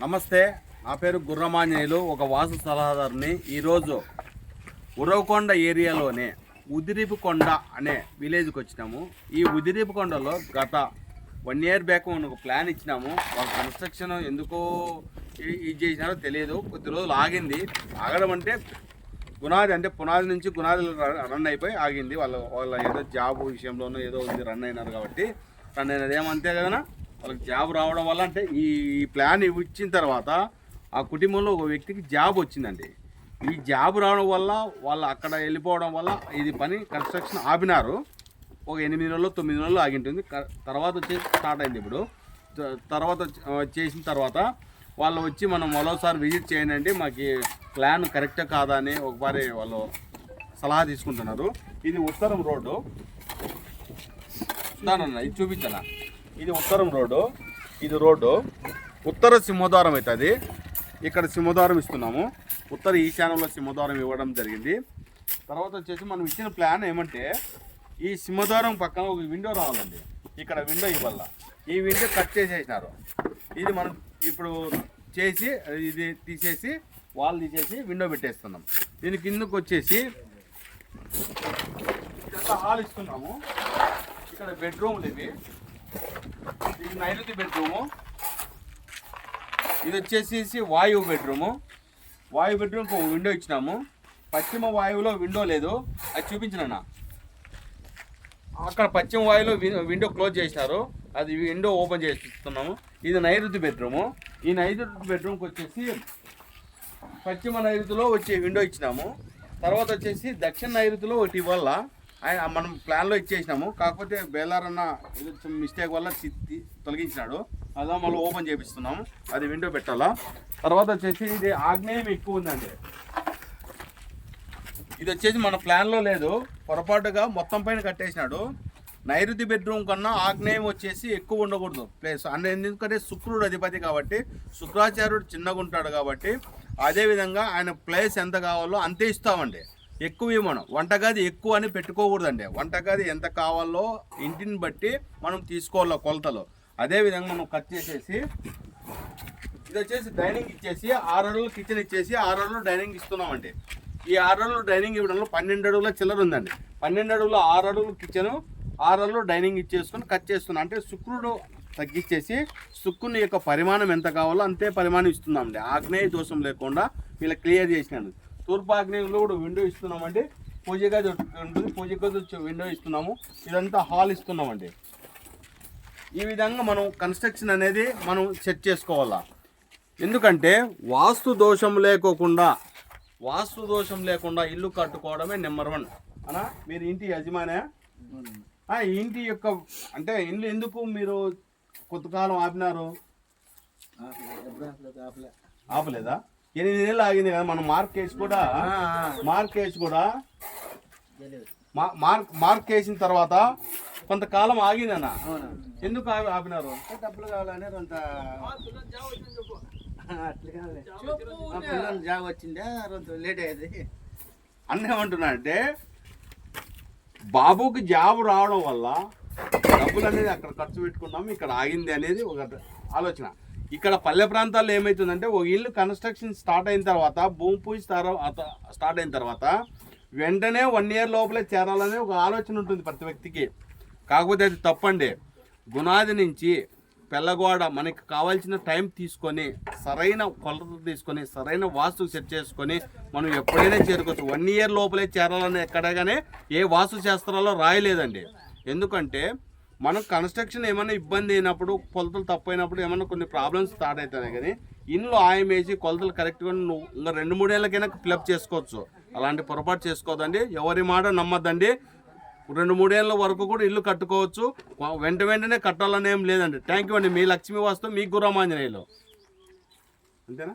నమస్తే, నా పేరు గుర్రమాంజనేయులు, ఒక వాస్తు సలహాదారుని. ఈరోజు ఉరవకొండ ఏరియాలోనే ఉదిరిపుకొండ అనే విలేజ్కి వచ్చినాము. ఈ ఉదిరిపుకొండలో గత 1 year బ్యాక్ మనకు ప్లాన్ ఇచ్చినాము. వాళ్ళ కన్స్ట్రక్షన్ ఎందుకో ఇది చేసినారో తెలియదు, కొద్ది రోజులు ఆగింది. ఆగడం అంటే పునాది, అంటే పునాది నుంచి పునాదులు రన్ అయిపోయి ఆగింది. వాళ్ళ ఏదో జాబ్ విషయంలోనూ ఏదో ఉంది, రన్ అయినారు కాబట్టి రన్ అయినది ఏమంతే కదా. వాళ్ళకి జాబ్ రావడం వల్ల, అంటే ఈ ప్లాన్ ఇచ్చిన తర్వాత ఆ కుటుంబంలో ఒక వ్యక్తికి జాబ్ వచ్చిందండి. ఈ జాబ్ రావడం వల్ల వాళ్ళు అక్కడ వెళ్ళిపోవడం వల్ల ఇది పని కన్స్ట్రక్షన్ ఆపినారు. ఒక 8 నెలలు 9 నెలలు ఆగింటుంది. తర్వాత వచ్చేసి స్టార్ట్ అయింది. ఇప్పుడు తర్వాత చేసిన తర్వాత వాళ్ళు వచ్చి మనం మరోసారి విజిట్ చేయండి, మాకు ప్లాన్ కరెక్టా కాదా అని ఒకసారి వాళ్ళు సలహా తీసుకుంటున్నారు. ఇది ఉత్తరం రోడ్డు, ఇది చూపించాలా. ఇది ఉత్తరం రోడ్డు, ఇది రోడ్డు ఉత్తర సింహద్వారం అవుతుంది. ఇక్కడ సింహద్వారం ఇస్తున్నాము. ఉత్తర ఈశాన్యంలో సింహద్వారం ఇవ్వడం జరిగింది. తర్వాత వచ్చేసి మనం ఇచ్చిన ప్లాన్ ఏమంటే, ఈ సింహద్వారం పక్కన ఒక విండో రావాలండి. ఇక్కడ విండో ఇవ్వాల. ఈ విండో కట్ చేసేసినారు. ఇది మనం ఇప్పుడు చేసి ఇది తీసేసి వాల్ తీసేసి విండో పెట్టేస్తున్నాం. దీని కిందకు వచ్చేసి హాల్ ఇస్తున్నాము. ఇక్కడ బెడ్రూమ్లు ఇవి. ఇది నైరుతి బెడ్రూము, ఇది వచ్చేసి వాయువు బెడ్రూము. వాయు బెడ్రూమ్కి ఒక విండో ఇచ్చినాము. పశ్చిమ వాయువులో విండో లేదు, అది చూపించినా. అక్కడ పశ్చిమ వాయువులో విండో క్లోజ్ చేసినారు, అది విండో ఓపెన్ చేస్తున్నాము. ఇది నైరుతి బెడ్రూము. ఈ నైరుతి బెడ్రూమ్కి వచ్చేసి పశ్చిమ నైరుతిలో వచ్చే విండో ఇచ్చినాము. తర్వాత వచ్చేసి దక్షిణ నైరుతిలో ఒకటి ఇవ్వాల మనం ప్లాన్లో ఇచ్చేసినాము. కాకపోతే బేలారన్న మిస్టేక్ వల్ల తొలగించినాడు, అలా మళ్ళీ ఓపెన్ చేపిస్తున్నాము. అది విండో పెట్టాలా. తర్వాత వచ్చేసి ఇది ఆగ్నేయం ఎక్కువ ఉందండి. ఇది వచ్చేసి మన ప్లాన్లో లేదు, పొరపాటుగా మొత్తం పైన కట్టేసినాడు. నైరుతి బెడ్రూమ్ కన్నా ఆగ్నేయం వచ్చేసి ఎక్కువ ఉండకూడదు ప్లేస్. ఎందుకంటే శుక్రుడు అధిపతి కాబట్టి, శుక్రాచార్యుడు చిన్నగా ఉంటాడు కాబట్టి, అదేవిధంగా ఆయన ప్లేస్ ఎంత కావాలో అంతే ఇస్తామండి. ఎక్కువ ఇవ్వను. వంటగది ఎక్కువ అని పెట్టుకోకూడదండి. వంటగది ఎంత కావాలో ఇంటిని బట్టి మనం తీసుకోవాలి కొలతలు. అదేవిధంగా మనం కట్ చేసేసి ఇది వచ్చేసి డైనింగ్ ఇచ్చేసి 6 అడుగులు కిచెన్ ఇచ్చేసి 6 అడుగులు డైనింగ్ ఇస్తున్నామండి. ఈ 6 అడుగులు డైనింగ్ ఇవ్వడంలో 12 అడుగుల చిల్లర ఉందండి. 12 అడుగులు 6 అడుగులు కిచెను, 6 అడుగులు డైనింగ్ ఇచ్చేసుకొని కట్ చేస్తున్నాం. అంటే శుక్రుడు తగ్గించేసి శుక్రుని యొక్క పరిమాణం ఎంత కావాలో అంతే పరిమాణం ఇస్తున్నామండి. ఆగ్నేయ దోషం లేకుండా వీళ్ళకి క్లియర్ చేసినాను. తూర్పు ఆగ్నేయంలో కూడా విండో ఇస్తున్నామండి. పూజ గది ఉంటుంది, పూజ గది విండో ఇస్తున్నాము. ఇదంతా హాల్ ఇస్తున్నామండి. ఈ విధంగా మనం కన్స్ట్రక్షన్ అనేది మనం సెట్ చేసుకోవాలా. ఎందుకంటే వాస్తు దోషం లేకుండా ఇల్లు కట్టుకోవడమే నెంబర్ 1 అనా. మీరు ఇంటి యజమానే, ఇంటి యొక్క అంటే ఇల్లు ఎందుకు మీరు కొంతకాలం ఆపినారు? ఆపలేదా? 8 నెలలు ఆగింది కదా. మనం మార్క్ వేసిన తర్వాత కొంతకాలం ఆగిందన్న. ఎందుకు ఆపినారు? డబ్బులు కావాలని కొంత జాబ్ వచ్చిందే, లేట్ అయ్యేది అన్న. ఏమంటున్నానంటే బాబుకి జాబ్ రావడం వల్ల డబ్బులు అనేది అక్కడ ఖర్చు పెట్టుకున్నాము, ఇక్కడ ఆగింది అనేది ఒక ఆలోచన. ఇక్కడ పల్లె ప్రాంతాల్లో ఏమవుతుందంటే, ఒక ఇల్లు కన్స్ట్రక్షన్ స్టార్ట్ అయిన తర్వాత, భూమి పూజ స్టార్ట్ అయిన తర్వాత వెంటనే 1 year లోపలే చేరాలనే ఒక ఆలోచన ఉంటుంది ప్రతి వ్యక్తికి. కాకపోతే అది తప్పండి. గునాది నుంచి పెళ్ళగోడ మనకి కావాల్సిన టైం తీసుకొని, సరైన కొలతలు తీసుకొని, సరైన వాస్తు సెట్ చేసుకొని మనం ఎప్పుడైనా చేరుకోవచ్చు. 1 year లోపలే చేరాలని ఎక్కడగానే ఏ వాస్తు శాస్త్రాల్లో రాయలేదండి. ఎందుకంటే మనం కన్స్ట్రక్షన్ ఏమైనా ఇబ్బంది అయినప్పుడు, కొలతలు తప్పైనప్పుడు ఏమైనా కొన్ని ప్రాబ్లమ్స్ స్టార్ట్ అవుతాయి. కానీ ఇంట్లో ఆయం వేసి కొలతలు కరెక్ట్గా నువ్వు ఇంకా 2-3 ఏళ్ళకైనా ఫిలప్ చేసుకోవచ్చు. అలాంటి పొరపాటు చేసుకోవద్దండి. ఎవరి మాట నమ్మద్దండి. 2-3 ఏళ్ళ వరకు కూడా ఇల్లు కట్టుకోవచ్చు. వెంటనే కట్టాలని ఏం లేదండి. థ్యాంక్ యూ అండి. మీ లక్ష్మీ వాస్తు, మీ గుర్రమాంజనేయులు. అంతేనా?